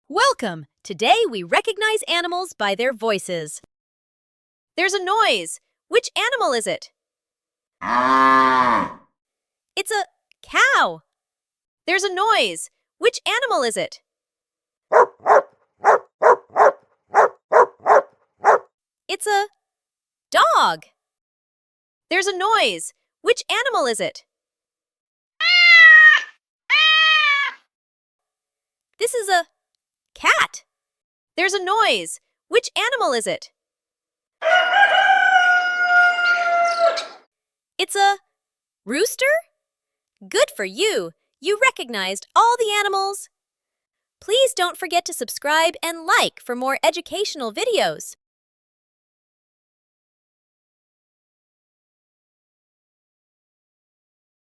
Welcome! Today we recognize animals by their voices. There's a noise. Which animal is it? It's a cow. There's a noise. Which animal is it? It's a dog. There's a noise. Which animal is it? This is a cat. There's a noise. Which animal is it? It's a rooster? Good for you! You recognized all the animals. Please don't forget to subscribe and like for more educational videos.